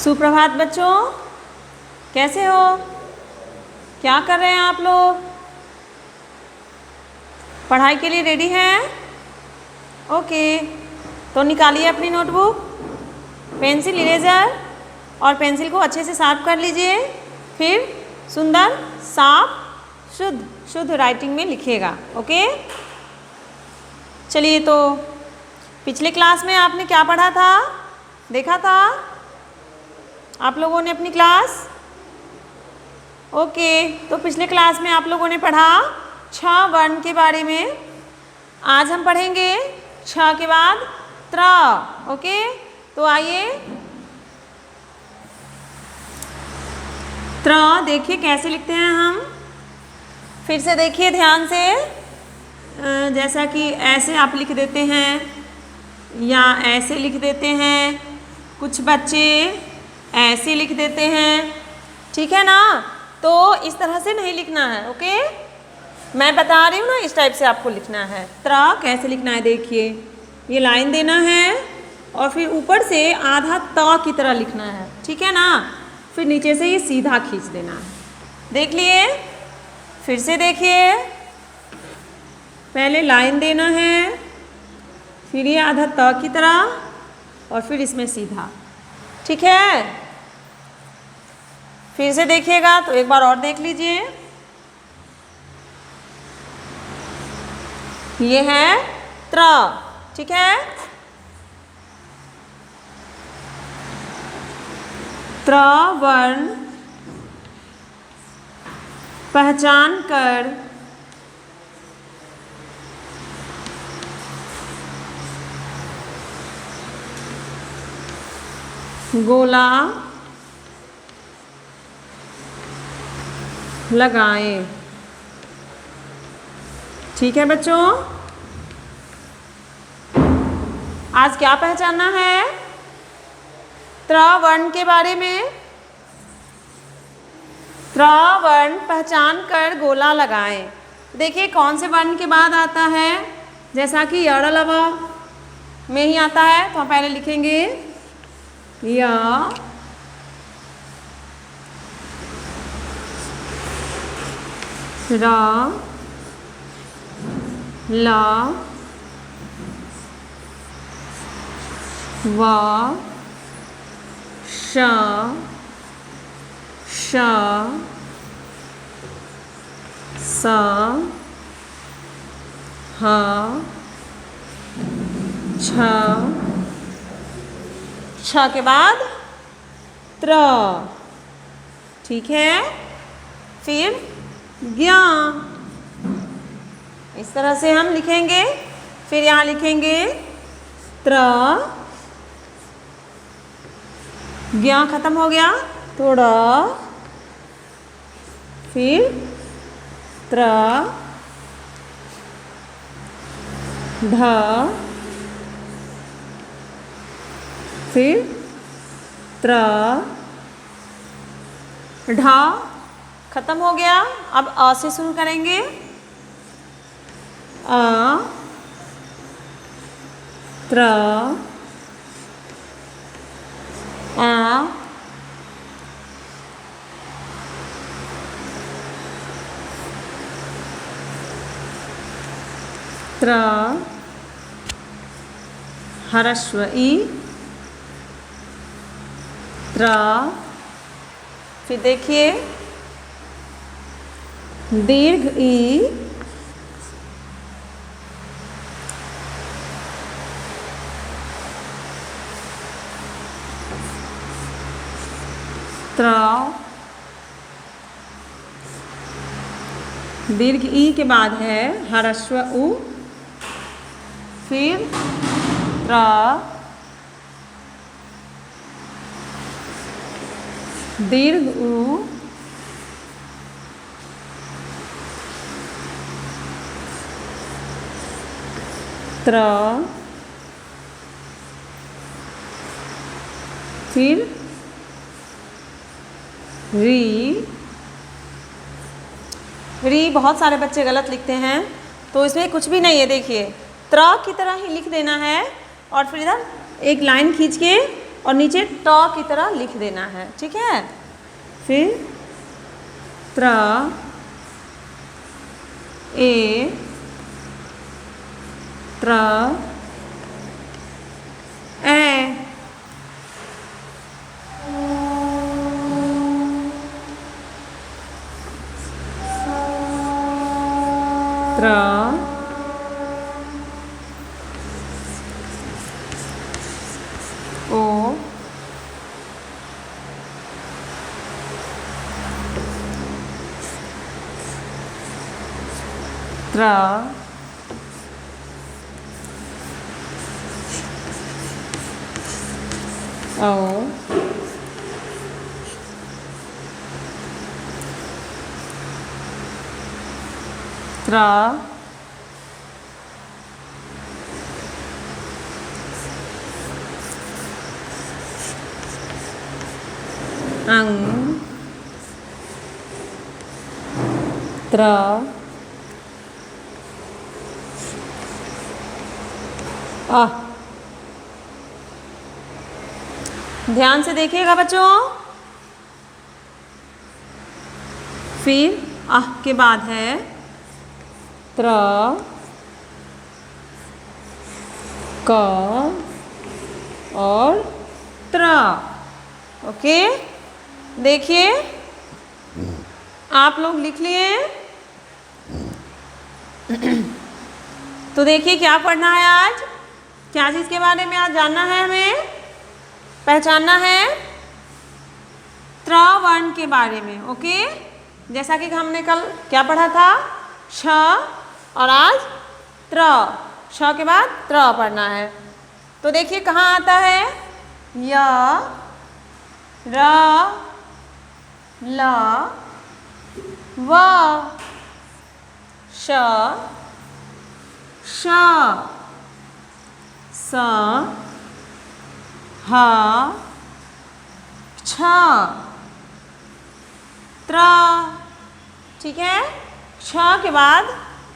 सुप्रभात बच्चों, कैसे हो? क्या कर रहे हैं आप लोग? पढ़ाई के लिए रेडी हैं? ओके, तो निकालिए अपनी नोटबुक, पेंसिल, इरेज़र और पेंसिल को अच्छे से साफ कर लीजिए। फिर सुंदर, साफ, शुद्ध राइटिंग में लिखिएगा। ओके, चलिए। तो पिछले क्लास में आपने क्या पढ़ा था, देखा था आप लोगों ने अपनी क्लास? ओके, तो पिछले क्लास में आप लोगों ने पढ़ा छ वर्ण के बारे में। आज हम पढ़ेंगे छ के बाद त्र। ओके, तो आइए त्र देखिए कैसे लिखते हैं हम। फिर से देखिए ध्यान से, जैसा कि ऐसे आप लिख देते हैं या ऐसे लिख देते हैं, कुछ बच्चे ऐसे लिख देते हैं, ठीक है ना? तो इस तरह से नहीं लिखना है। ओके, मैं बता रही हूँ ना, इस टाइप से आपको लिखना है। त्र कैसे लिखना है देखिए, ये लाइन देना है और फिर ऊपर से आधा त की तरह लिखना है, ठीक है ना? फिर नीचे से ये सीधा खींच देना है। देख लिए? फिर से देखिए, पहले लाइन देना है, फिर ये आधा त की तरह और फिर इसमें सीधा, ठीक है? फिर से देखिएगा, तो एक बार और देख लीजिए। ये है त्र, ठीक है? त्र वर्ण पहचान कर गोला लगाएं। ठीक है बच्चों, आज क्या पहचानना है त्र वर्ण के बारे में? त्र वर्ण पहचान कर गोला लगाएं। देखिए कौन से वर्ण के बाद आता है, जैसा कि य लव में ही आता है, तो हम पहले लिखेंगे य र ल व श स ह छ के बाद त्र, ठीक है? फिर ज्ञ, इस तरह से हम लिखेंगे। फिर यहाँ लिखेंगे त्र, ज्ञ खत्म हो गया, तो ड़, फिर त्र, ढ, फिर त्र, ढ खत्म हो गया। अब अ से शुरू करेंगे। अ, त्र, आ, त्र, ह्रस्व ई, त्र, फिर देखिए दीर्घ ई, त्र, दीर्घ ई के बाद है ह्रस्व उ, फिर त्र, दीर्घ उ, त्र, फिर री। री बहुत सारे बच्चे गलत लिखते हैं, तो इसमें कुछ भी नहीं है। देखिए त्र की तरह ही लिख देना है और फिर इधर एक लाइन खींच के और नीचे ट की तरह लिख देना है, ठीक है। फिर त्र ए त्र ए त्र ओ त्र ओ त्र अंग त्र आ। ध्यान से देखिएगा बच्चों। फिर आह के बाद है त्र क और त्र। ओके, देखिए आप लोग लिख लिए। तो देखिए क्या पढ़ना है आज, क्या चीज़ के बारे में आज जानना है, हमें पहचानना है त्र वर्ण के बारे में। ओके, जैसा कि हमने कल क्या पढ़ा था, छ और आज त्र, छ के बाद त्र पढ़ना है। तो देखिए कहाँ आता है, य र ल व श श स ह छ त्र। ठीक है, छ के बाद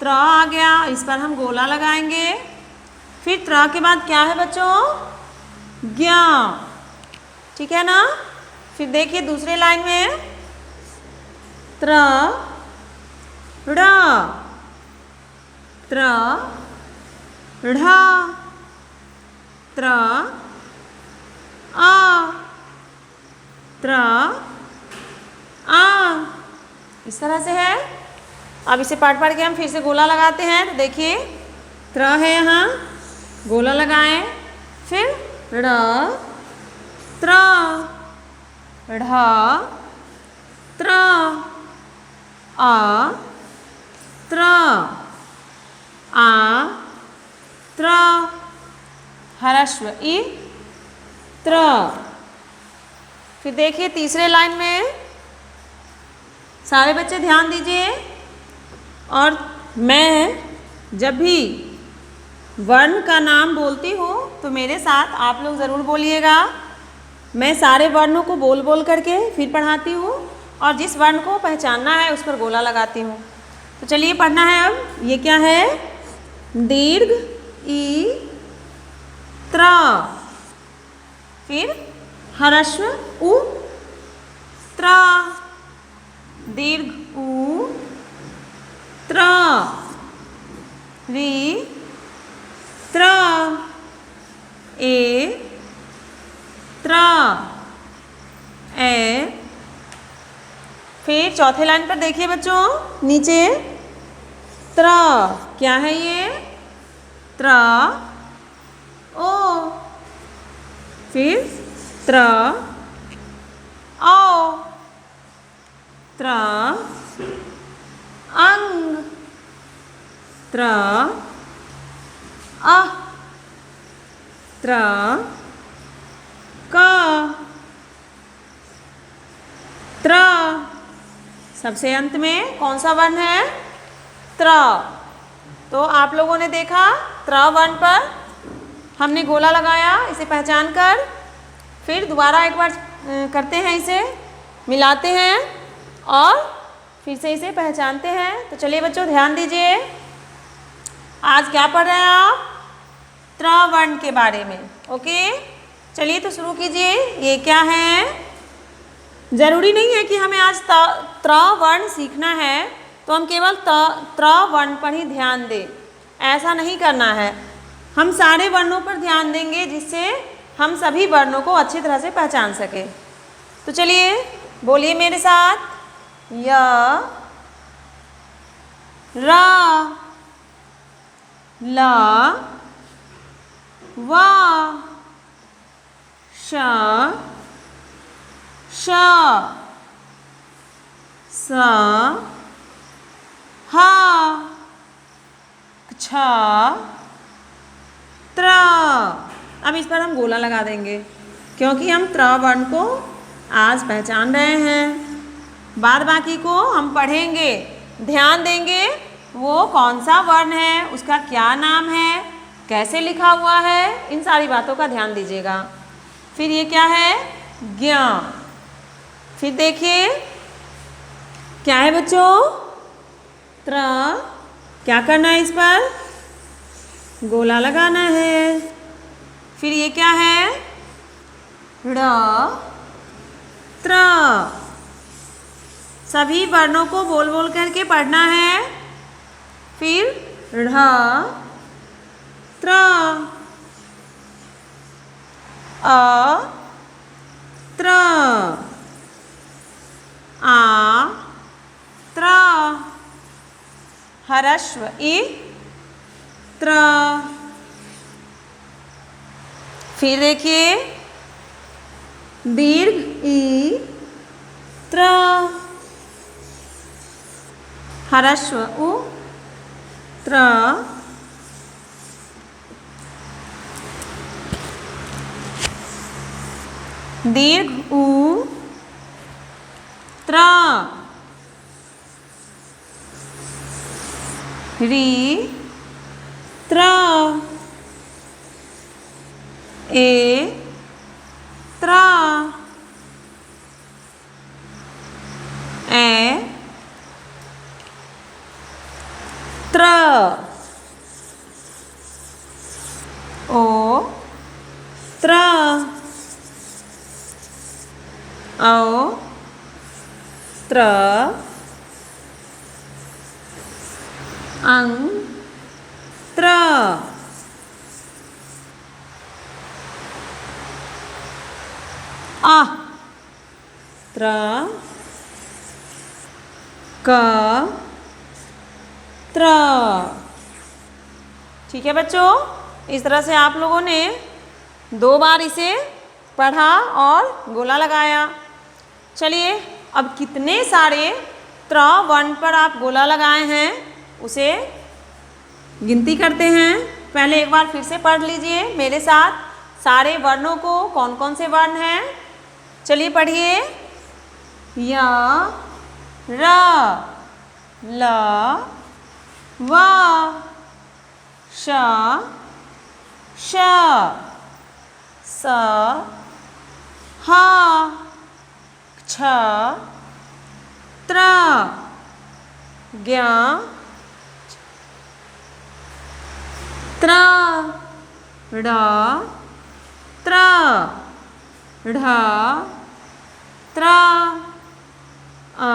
त्र आ गया, इस पर हम गोला लगाएंगे। फिर त्र के बाद क्या है बच्चों, ज्ञ। ठीक है ना। फिर देखिए दूसरे लाइन में त्र ड़ त्र ढ़ त्र आ त्र आ। इस तरह से है। अब इसे पढ़ पढ़ के हम फिर से गोला लगाते हैं। तो देखिए त्र है यहाँ, गोला लगाएं। फिर ड़ त्र ढ़ त्र आ त्र आ त्र ह्रस्व इ त्र। फिर देखिए तीसरे लाइन में, सारे बच्चे ध्यान दीजिए। और मैं जब भी वर्ण का नाम बोलती हूँ तो मेरे साथ आप लोग ज़रूर बोलिएगा। मैं सारे वर्णों को बोल बोल करके फिर पढ़ाती हूँ और जिस वर्ण को पहचानना है उस पर गोला लगाती हूँ। तो चलिए पढ़ना है। अब ये क्या है, दीर्घ ई त्र, फिर ह्रस्व उ त्र, दीर्घ उ त्र, री त्र, ए त्र, ए। फिर चौथे लाइन पर देखिए बच्चों, नीचे त्र, क्या है ये, त्र ओ। फिर त्र औ, त्र अंग, त्र अ, त्र क, त्र। सबसे अंत में कौन सा वर्ण है, त्र। तो आप लोगों ने देखा त्र वर्ण पर हमने गोला लगाया, इसे पहचान कर फिर दोबारा एक बार करते हैं, इसे मिलाते हैं और फिर से इसे पहचानते हैं। तो चलिए बच्चों ध्यान दीजिए, आज क्या पढ़ रहे हैं आप, त्र वर्ण के बारे में। ओके, चलिए तो शुरू कीजिए। ये क्या है? जरूरी नहीं है कि हमें आज त्र वर्ण सीखना है तो हम केवल त्र वर्ण पर ही ध्यान दें, ऐसा नहीं करना है। हम सारे वर्णों पर ध्यान देंगे जिससे हम सभी वर्णों को अच्छी तरह से पहचान सकें। तो चलिए बोलिए मेरे साथ। य, र, ल, व, श, श, स, ह, क्ष, त्र। अब इस पर हम गोला लगा देंगे क्योंकि हम त्र वर्ण को आज पहचान रहे हैं। बाद बाकी को हम पढ़ेंगे, ध्यान देंगे वो कौन सा वर्ण है, उसका क्या नाम है, कैसे लिखा हुआ है, इन सारी बातों का ध्यान दीजिएगा। फिर ये क्या है? ज्ञ। फिर देखिए क्या है बच्चों? त्र। क्या करना है? इस पर गोला लगाना है। फिर ये क्या है? ड़, त्र। सभी वर्णों को बोल बोल करके पढ़ना है। फिर ढ़, त्र, अ, त्र, आ, त्र, हरस्व इ, त्र। फिर देखिए दीर्घ ई, त्र, हरस्व उ, त्र, दीर्घ उ, त्र, री, त्र, ए, त्र, ए, त्र, ओ, त्र, औ, त्र, अं, त्र। आ, त्र, क, त्र। ठीक है बच्चों, इस तरह से आप लोगों ने 2 बार इसे पढ़ा और गोला लगाया। चलिए अब कितने सारे त्र वर्ण पर आप गोला लगाए हैं उसे गिनती करते हैं। पहले एक बार फिर से पढ़ लीजिए मेरे साथ सारे वर्णों को, कौन कौन से वर्ण हैं। चलिए पढ़िए। य, र, ल, व, श, श, स, ह, क्ष, त्र, ज्ञ, त्र, ड़, त्र, ढ, त्र, अ,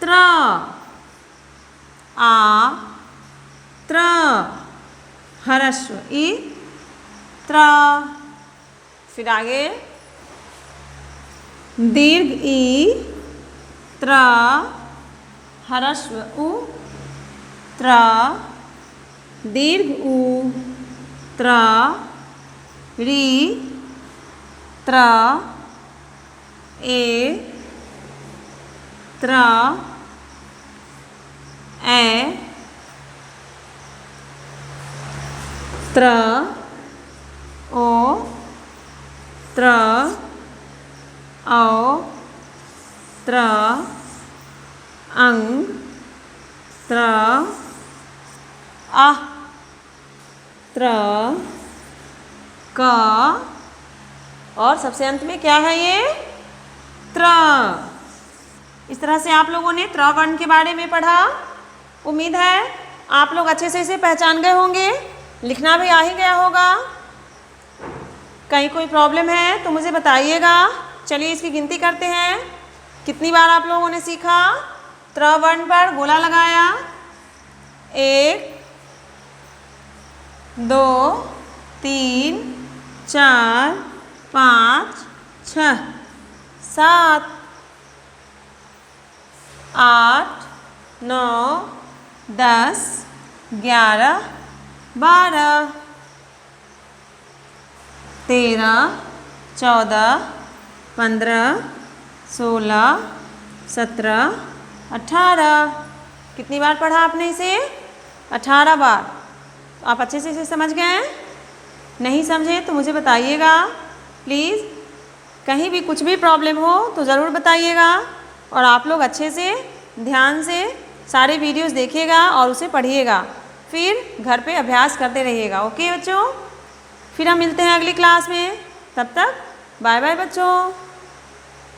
त्र, आ, त्र, हरस्व इ, त्र। फिर आगे दीर्घ ई, त्र, हरस्व उ, त्र, दीर्घ उ, त्र, री, त्र, ए, त्र, ए, त्र, ओ, त्र, औ, त्र, अं, त्र, आ, त्र, क, और सबसे अंत में क्या है ये? त्र। इस तरह से आप लोगों ने त्र वर्ण के बारे में पढ़ा। उम्मीद है आप लोग अच्छे से इसे पहचान गए होंगे, लिखना भी आ ही गया होगा। कहीं कोई प्रॉब्लम है तो मुझे बताइएगा। चलिए इसकी गिनती करते हैं। कितनी बार आप लोगों ने सीखा? त्र वर्ण पर गोला लगाया। 1 2 3 4 5 6 7 8 9 10 11 12 13 14 15 16 17 18। कितनी बार पढ़ा आपने इसे? 18 बार। तो आप अच्छे से इसे समझ गए? नहीं समझे तो मुझे बताइएगा प्लीज़। कहीं भी कुछ भी प्रॉब्लम हो तो ज़रूर बताइएगा। और आप लोग अच्छे से ध्यान से सारे वीडियोस देखिएगा और उसे पढ़िएगा। फिर घर पे अभ्यास करते रहिएगा। ओके बच्चों, फिर हम मिलते हैं अगली क्लास में। तब तक बाय बाय बच्चों।